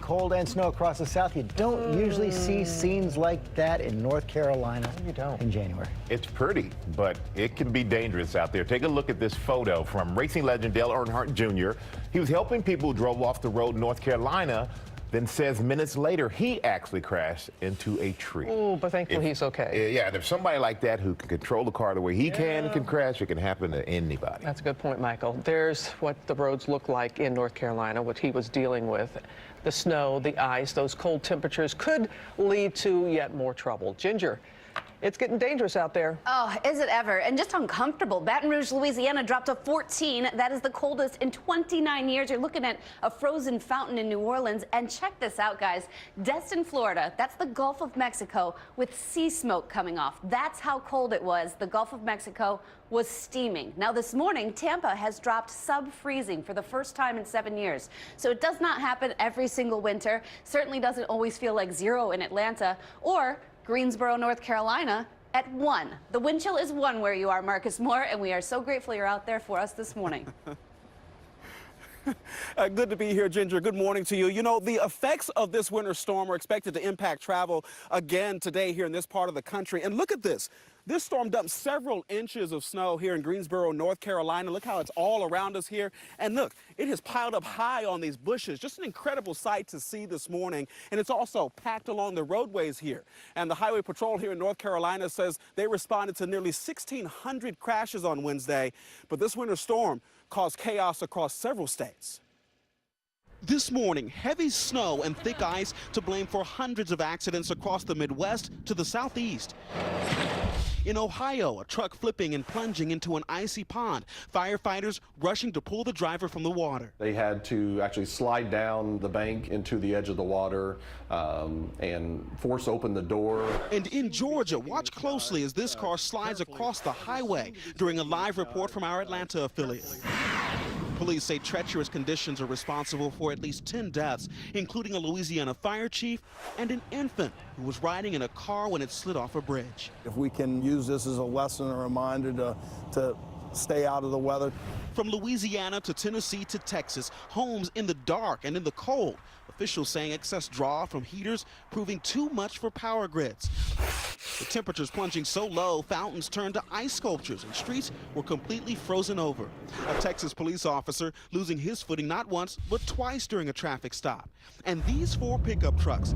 Cold and snow across the south. You don't usually see scenes like that in North Carolina in January. It's pretty, but it can be dangerous out there. Take a look at this photo from racing legend Dale Earnhardt Jr. He was helping people who drove off the road in North Carolina, then says minutes later he actually crashed into a tree. Oh, but thankfully he's okay. Yeah, and if somebody like that who can control the car the way he can crash, it can happen to anybody. That's a good point, Michael. There's what the roads look like in North Carolina, what he was dealing with. The snow, the ice, those cold temperatures could lead to yet more trouble. Ginger, it's getting dangerous out there. Oh, is it ever? And just uncomfortable. Baton Rouge, Louisiana dropped to 14. That is the coldest in 29 years. You're looking at a frozen fountain in New Orleans. And check this out, guys. Destin, Florida, that's the Gulf of Mexico with sea smoke coming off. That's how cold it was. The Gulf of Mexico was steaming. Now this morning, Tampa has dropped sub-freezing for the first time in 7 years. So it does not happen every single winter. Certainly doesn't always feel like 0 in Atlanta or Greensboro, North Carolina at 1. The wind chill is 1 where you are, Marcus Moore, and we are so grateful you're out there for us this morning. Good to be here, Ginger. Good morning to you. You know, the effects of this winter storm are expected to impact travel again today here in this part of the country. And look at this. This storm dumped several inches of snow here in Greensboro, North Carolina. Look how it's all around us here. And look, it has piled up high on these bushes. Just an incredible sight to see this morning. And it's also packed along the roadways here. And the Highway Patrol here in North Carolina says they responded to nearly 1,600 crashes on Wednesday. But this winter storm caused chaos across several states. This morning, heavy snow and thick ice to blame for hundreds of accidents across the Midwest to the southeast. In Ohio, a truck flipping and plunging into an icy pond. Firefighters rushing to pull the driver from the water. They had to actually slide down the bank into the edge of the water and force open the door. And in Georgia, watch closely as this car slides across the highway during a live report from our Atlanta affiliate. Police say treacherous conditions are responsible for at least 10 deaths, including a Louisiana fire chief and an infant who was riding in a car when it slid off a bridge. If we can use this as a lesson, a reminder to stay out of the weather. From Louisiana to Tennessee to Texas, homes in the dark and in the cold. Officials saying excess draw from heaters proving too much for power grids. The temperatures plunging so low, fountains turned to ice sculptures and streets were completely frozen over. A Texas police officer losing his footing not once, but twice during a traffic stop. And these 4 pickup trucks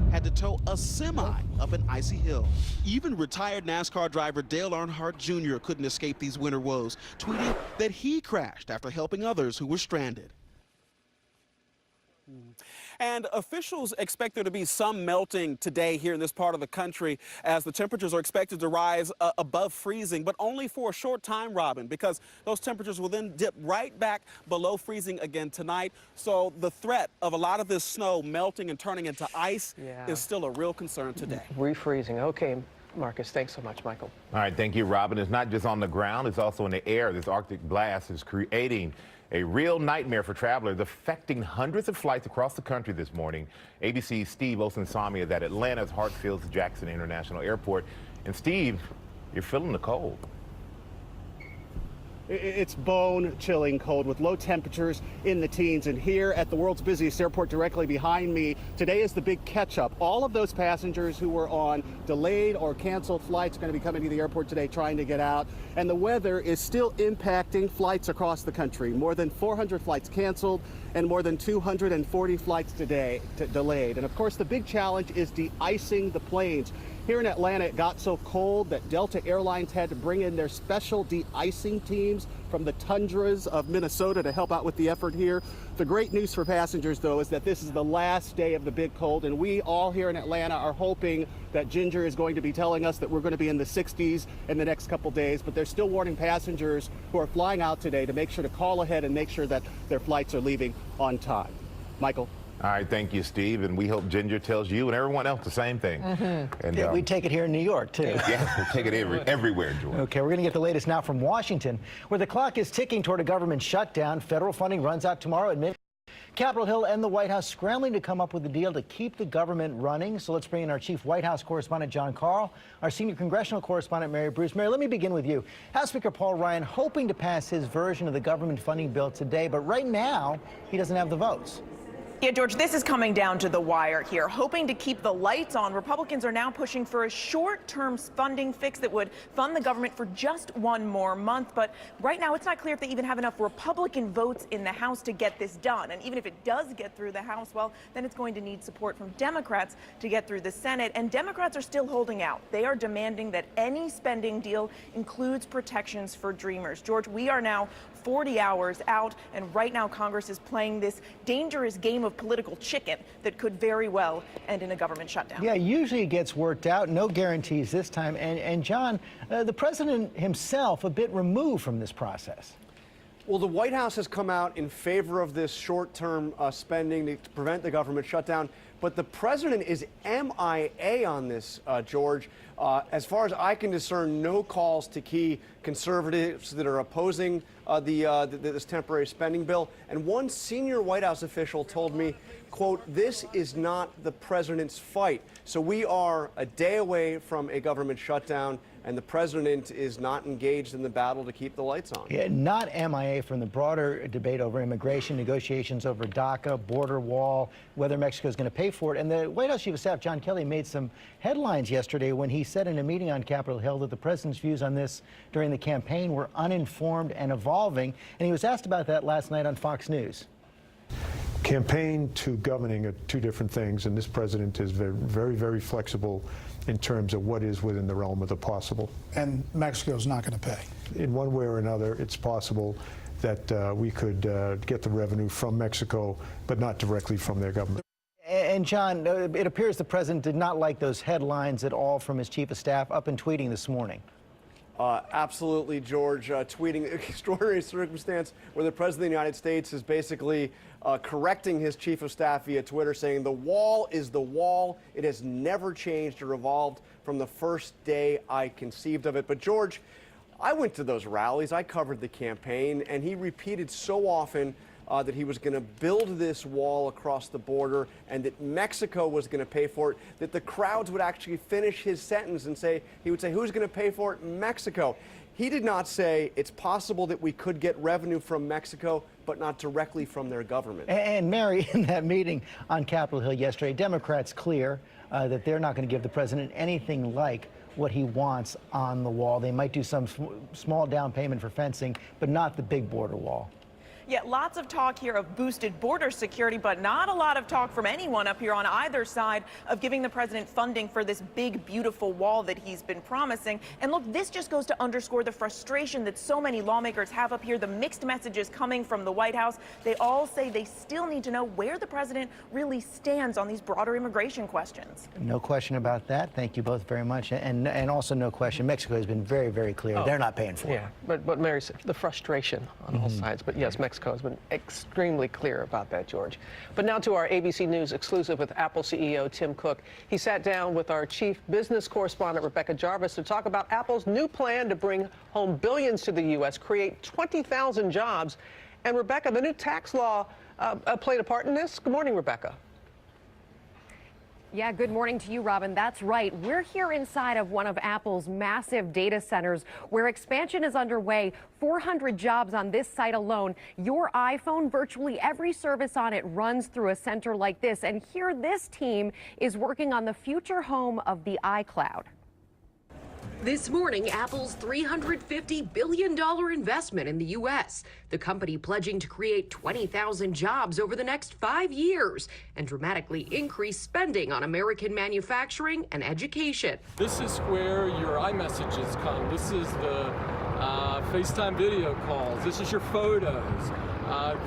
had to tow a semi up an icy hill. Even retired NASCAR driver Dale Earnhardt Jr. couldn't escape these winter woes, tweeting that he crashed after helping others who were stranded. And officials expect there to be some melting today here in this part of the country as the temperatures are expected to rise above freezing, but only for a short time, Robin, because those temperatures will then dip right back below freezing again tonight. So the threat of a lot of this snow melting and turning into ice is still a real concern today. Refreezing. Okay, Marcus, thanks so much, Michael. All right, thank you, Robin. It's not just on the ground, it's also in the air. This Arctic blast is creating a real nightmare for travelers, affecting hundreds of flights across the country this morning. ABC's Steve Osunsami is at Atlanta's Hartsfield-Jackson International Airport. And Steve, you're feeling the cold. It's bone-chilling cold with low temperatures in the teens. And here at the world's busiest airport directly behind me, today is the big catch-up. All of those passengers who were on delayed or canceled flights are going to be coming to the airport today trying to get out. And the weather is still impacting flights across the country. More than 400 flights canceled and more than 240 flights today delayed. And of course, the big challenge is de-icing the planes. Here in Atlanta, it got so cold that Delta Airlines had to bring in their special de-icing teams from the tundras of Minnesota to help out with the effort here. The great news for passengers, though, is that this is the last day of the big cold, and we all here in Atlanta are hoping that Ginger is going to be telling us that we're going to be in the 60s in the next couple days, but they're still warning passengers who are flying out today to make sure to call ahead and make sure that their flights are leaving on time. Michael? All right, thank you, Steve, and we hope Ginger tells you and everyone else the same thing. And yeah, we take it here in New York, too. Yeah, we take it everywhere, George. Okay, we're going to get the latest now from Washington, where the clock is ticking toward a government shutdown. Federal funding runs out tomorrow at midnight. Capitol Hill and the White House scrambling to come up with a deal to keep the government running. So let's bring in our chief White House correspondent, John Karl, our senior congressional correspondent, Mary Bruce. Mary, let me begin with you. House Speaker Paul Ryan hoping to pass his version of the government funding bill today, but right now he doesn't have the votes. Yeah, George, this is coming down to the wire here. Hoping to keep the lights on, Republicans are now pushing for a short-term funding fix that would fund the government for just one more month. But right now, it's not clear if they even have enough Republican votes in the House to get this done. And even if it does get through the House, well, then it's going to need support from Democrats to get through the Senate. And Democrats are still holding out. They are demanding that any spending deal includes protections for dreamers. George, we are now 40 hours out, and right now Congress is playing this dangerous game of political chicken that could very well end in a government shutdown. Yeah, usually it gets worked out. No guarantees this time. And John, the president himself a bit removed from this process. Well, the White House has come out in favor of this short-term spending to prevent the government shutdown. But the president is MIA on this, George. As far as I can discern, no calls to key conservatives that are opposing this temporary spending bill. And one senior White House official told me, quote, "This is not the president's fight." So we are a day away from a government shutdown, and the president is not engaged in the battle to keep the lights on. Yeah, not MIA from the broader debate over immigration, negotiations over DACA, border wall, whether Mexico is going to pay for it. And the White House Chief of Staff, John Kelly, made some headlines yesterday when he said in a meeting on Capitol Hill that the president's views on this during the campaign were uninformed and evolving. And he was asked about that last night on Fox News. Campaign to governing are two different things, and this president is very, very flexible in terms of what is within the realm of the possible. And Mexico's not going to pay. In one way or another, it's possible that we could get the revenue from Mexico, but not directly from their government. And John, it appears the president did not like those headlines at all from his chief of staff up and tweeting this morning. Absolutely, George. Tweeting extraordinary circumstance where the president of the United States is basically correcting his chief of staff via Twitter, saying the wall is the wall. It has never changed or evolved from the first day I conceived of it. But George, I went to those rallies. I covered the campaign, and he repeated so often that he was going to build this wall across the border and that Mexico was going to pay for it, that the crowds would actually finish his sentence and say, he would say, who's going to pay for it? Mexico. He did not say it's possible that we could get revenue from Mexico, but not directly from their government. And Mary, in that meeting on Capitol Hill yesterday, Democrats clear that they're not going to give the president anything like what he wants on the wall. They might do some small down payment for fencing, but not the big border wall. Yeah, lots of talk here of boosted border security, but not a lot of talk from anyone up here on either side of giving the president funding for this big, beautiful wall that he's been promising. And look, this just goes to underscore the frustration that so many lawmakers have up here, the mixed messages coming from the White House. They all say they still need to know where the president really stands on these broader immigration questions. No question about that. Thank you both very much. And also no question, Mexico has been very, very clear. They're not paying for it. Yeah, but Mary said the frustration on all sides. But yes, Mexico has been extremely clear about that, George. But now to our ABC News exclusive with Apple CEO Tim Cook. He sat down with our chief business correspondent Rebecca Jarvis to talk about Apple's new plan to bring home billions to the U.S., create 20,000 jobs. And Rebecca, the new tax law played a part in this. Good morning, Rebecca. Yeah, good morning to you, Robin. That's right. We're here inside of one of Apple's massive data centers where expansion is underway. 400 jobs on this site alone. Your iPhone, virtually every service on it runs through a center like this. And here, this team is working on the future home of the iCloud. This morning, Apple's $350 billion investment in the U.S., the company pledging to create 20,000 jobs over the next 5 years and dramatically increase spending on American manufacturing and education. This is where your iMessages come. This is the FaceTime video calls. This is your photos.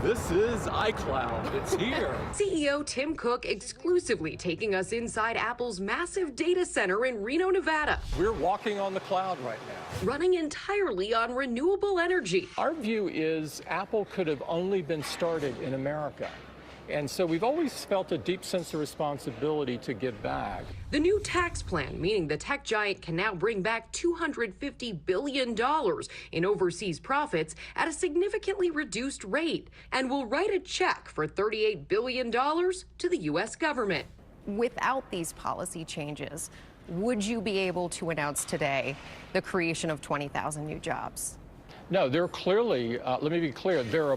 This is iCloud. It's here. CEO Tim Cook exclusively taking us inside Apple's massive data center in Reno, Nevada. We're walking on the cloud right now. Running entirely on renewable energy. Our view is Apple could have only been started in America. And so we've always felt a deep sense of responsibility to give back. The new tax plan, meaning the tech giant can now bring back $250 billion in overseas profits at a significantly reduced rate, and will write a check for $38 billion to the U.S. government. Without these policy changes, would you be able to announce today the creation of 20,000 new jobs? No, there are clearly, let me be clear, there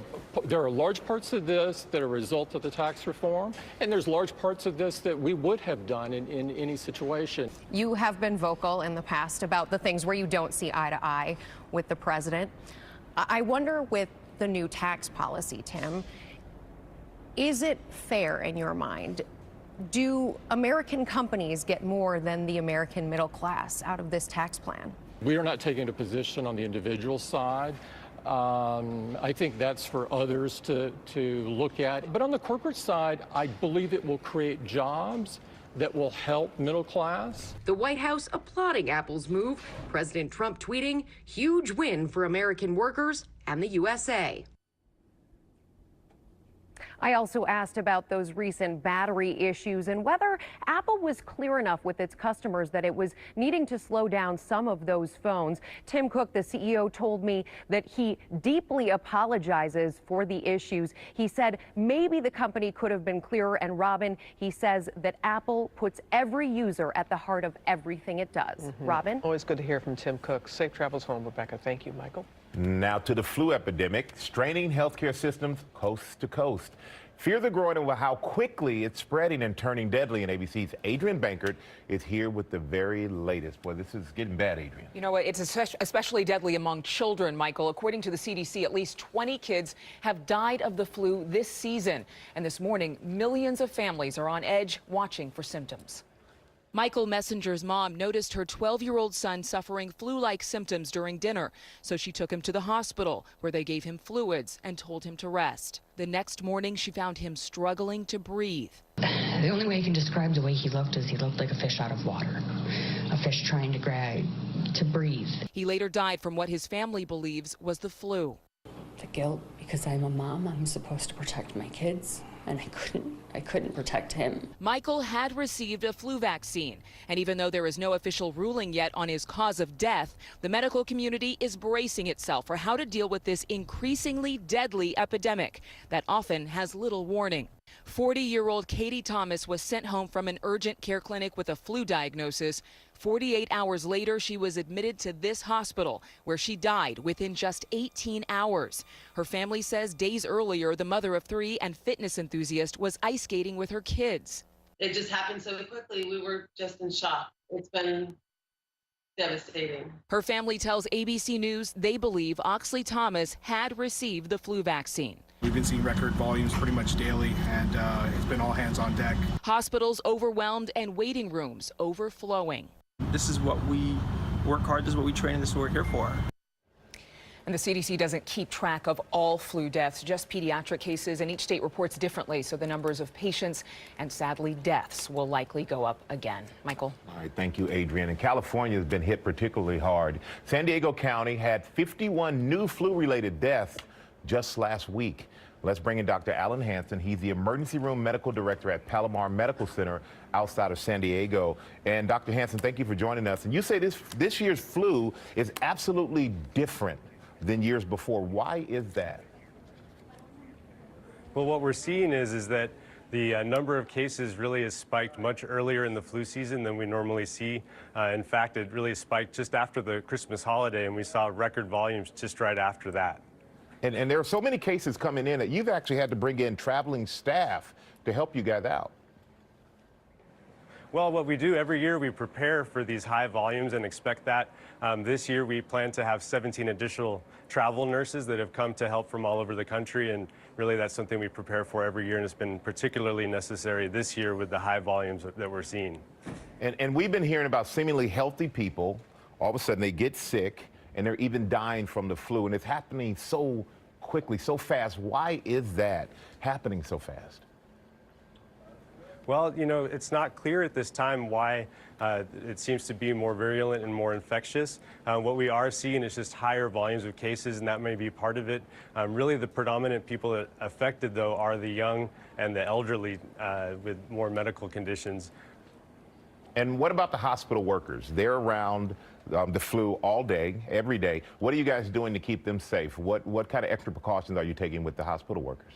are large parts of this that are a result of the tax reform, and there's large parts of this that we would have done in any situation. You have been vocal in the past about the things where you don't see eye to eye with the president. I wonder, with the new tax policy, Tim, is it fair in your mind? Do American companies get more than the American middle class out of this tax plan? We are not taking a position on the individual side. I think that's for others to look at. But on the corporate side, I believe it will create jobs that will help middle class. The White House applauding Apple's move. President Trump tweeting, huge win for American workers and the USA. I also asked about those recent battery issues and whether Apple was clear enough with its customers that it was needing to slow down some of those phones. Tim Cook, the CEO, told me that he deeply apologizes for the issues. He said maybe the company could have been clearer. And Robin, he says that Apple puts every user at the heart of everything it does. Robin? Always good to hear from Tim Cook. Safe travels home, Rebecca. Thank you, Michael. Now to the flu epidemic, straining healthcare systems coast to coast. Fears are growing over how quickly it's spreading and turning deadly, and ABC's Adrian Bankert is here with the very latest. Boy, this is getting bad, Adrian. You know what? It's especially deadly among children, Michael. According to the CDC, at least 20 kids have died of the flu this season. And this morning, millions of families are on edge watching for symptoms. Michael Messenger's mom noticed her 12-year-old son suffering flu-like symptoms during dinner, so she took him to the hospital, where they gave him fluids and told him to rest. The next morning, she found him struggling to breathe. The only way I can describe the way he looked is he looked like a fish out of water, a fish trying to breathe. He later died from what his family believes was the flu. The guilt, because I'm a mom, I'm supposed to protect my kids. And I couldn't protect him. Michael had received a flu vaccine, and even though there is no official ruling yet on his cause of death, the medical community is bracing itself for how to deal with this increasingly deadly epidemic that often has little warning. 40-year-old Katie Thomas was sent home from an urgent care clinic with a flu diagnosis. 48 hours later, she was admitted to this hospital, where she died within just 18 hours. Her family says days earlier, the mother of 3 and fitness enthusiast was ice skating with her kids. It just happened so quickly. We were just in shock. It's been devastating. Her family tells ABC News they believe Oxley Thomas had received the flu vaccine. We've been seeing record volumes pretty much daily, and it's been all hands on deck. Hospitals overwhelmed and waiting rooms overflowing. This is what we work hard, this is what we train, and this is what we're here for. And the CDC doesn't keep track of all flu deaths, just pediatric cases, and each state reports differently, so the numbers of patients and sadly deaths will likely go up again. Michael? All right, thank you, Adrian. And California has been hit particularly hard. San Diego County had 51 new flu-related deaths just last week. Let's bring in Dr. Alan Hansen. He's the emergency room medical director at Palomar Medical Center outside of San Diego. And Dr. Hansen, thank you for joining us. And you say this year's flu is absolutely different than years before. Why is that? Well, what we're seeing is that the number of cases really has spiked much earlier in the flu season than we normally see. In fact, it really spiked just after the Christmas holiday, and we saw record volumes just right after that. And there are so many cases coming in that you've actually had to bring in traveling staff to help you guys out. Well, what we do every year, we prepare for these high volumes and expect that. This year, we plan to have 17 additional travel nurses that have come to help from all over the country. And really, that's something we prepare for every year. And it's been particularly necessary this year with the high volumes that we're seeing. And we've been hearing about seemingly healthy people. All of a sudden, they get sick, and they're even dying from the flu. And it's happening so quickly, so fast. Why is that happening so fast? Well, you know, it's not clear at this time why it seems to be more virulent and more infectious. What we are seeing is just higher volumes of cases, and that may be part of it. Really, the predominant people affected, though, are the young and the elderly with more medical conditions. And what about the hospital workers? They're around the flu all day, every day. What are you guys doing to keep them safe? What kind of extra precautions are you taking with the hospital workers?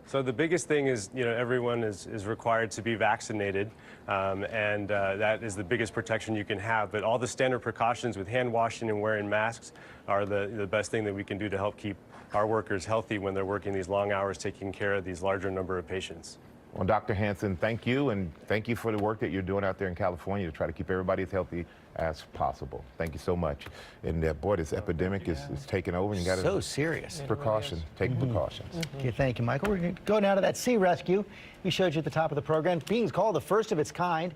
So the biggest thing is, everyone is required to be vaccinated, and that is the biggest protection you can have. But all the standard precautions with hand washing and wearing masks are the best thing that we can do to help keep our workers healthy when they're working these long hours, taking care of these larger number of patients. Well, Dr. Hansen, thank you, and thank you for the work that you're doing out there in California to try to keep everybody as healthy as possible. Thank you so much. And boy, this epidemic is taking over. And you got to so serious. Precaution. Take precautions. Okay, thank you, Michael. We're going to go now to that sea rescue we showed you at the top of the program. Being called the first of its kind.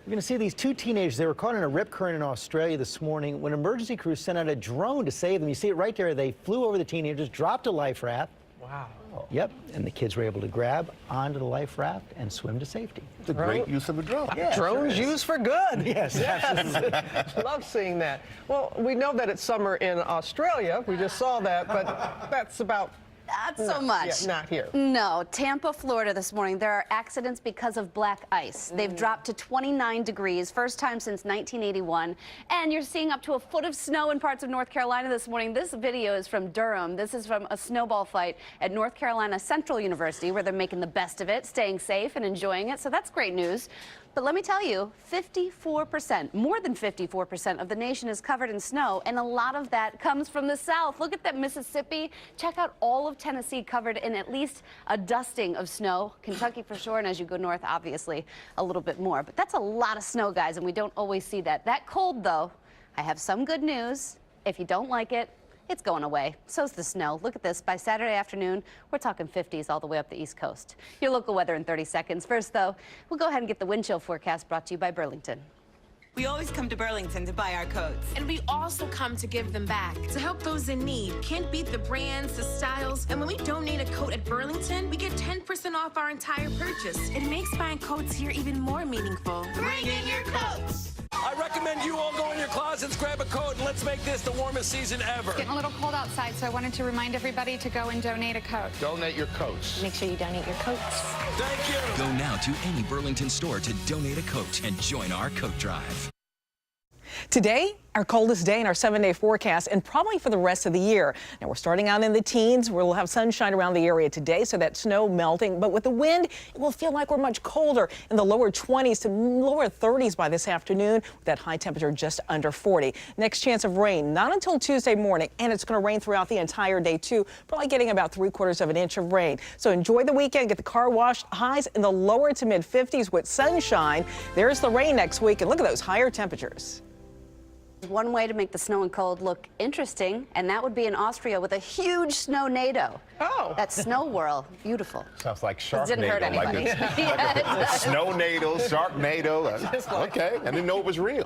We're going to see these two teenagers. They were caught in a rip current in Australia this morning when emergency crews sent out a drone to save them. You see it right there. They flew over the teenagers, dropped a life raft. Wow. Yep, and the kids were able to grab onto the life raft and swim to safety. It's a great use of a drone. Yeah, Drones used for good. Yes, absolutely. Love seeing that. Well, we know that it's summer in Australia. We just saw that, but that's about Not so much. Yeah, not here. No. Tampa, Florida this morning. There are accidents because of black ice. They've dropped to 29 degrees, first time since 1981. And you're seeing up to a foot of snow in parts of North Carolina this morning. This video is from Durham. This is from a snowball fight at North Carolina Central University, where they're making the best of it, staying safe and enjoying it. So that's great news. But let me tell you, 54%, more than 54% of the nation is covered in snow, and a lot of that comes from the south. Look at that Mississippi. Check out all of Tennessee covered in at least a dusting of snow. Kentucky for sure, and as you go north, obviously, a little bit more. But that's a lot of snow, guys, and we don't always see that. That cold, though, I have some good news. If you don't like it, it's going away. So's the snow. Look at this. By Saturday afternoon, we're talking 50s all the way up the East Coast. Your local weather in 30 seconds. First, though, we'll go ahead and get the wind chill forecast brought to you by Burlington. We always come to Burlington to buy our coats. And we also come to give them back, to help those in need. Can't beat the brands, the styles. And when we donate a coat at Burlington, we get 10% off our entire purchase. It makes buying coats here even more meaningful. Bring in your coats. I recommend you all go in your closets, grab a coat, and let's make this the warmest season ever. It's getting a little cold outside, so I wanted to remind everybody to go and donate a coat. Donate your coats. Make sure you donate your coats. Thank you. Go now to any Burlington store to donate a coat and join our coat drive. Today, our coldest day in our 7-day forecast, and probably for the rest of the year. Now, we're starting out in the teens. We'll have sunshine around the area today, so that snow melting. But with the wind, it will feel like we're much colder in the lower 20s to lower 30s by this afternoon, with that high temperature just under 40. Next chance of rain, not until Tuesday morning, and it's going to rain throughout the entire day, too, probably getting about 3/4 of an inch of rain. So enjoy the weekend, get the car washed. Highs in the lower to mid 50s with sunshine. There's the rain next week, and look at those higher temperatures. One way to make the snow and cold look interesting, and that would be in Austria with a huge snow-nado. Oh. That snow whirl. Beautiful. Sounds like Sharknado. Didn't hurt anybody. Like a Snow-nado, Sharknado. Okay, I didn't know it was real.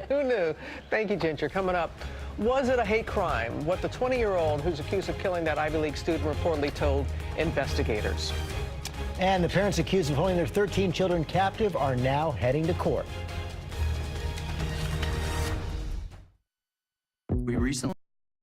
Who knew? Thank you, Ginger. Coming up, was it a hate crime? What the 20-year-old who's accused of killing that Ivy League student reportedly told investigators. And the parents accused of holding their 13 children captive are now heading to court. We recently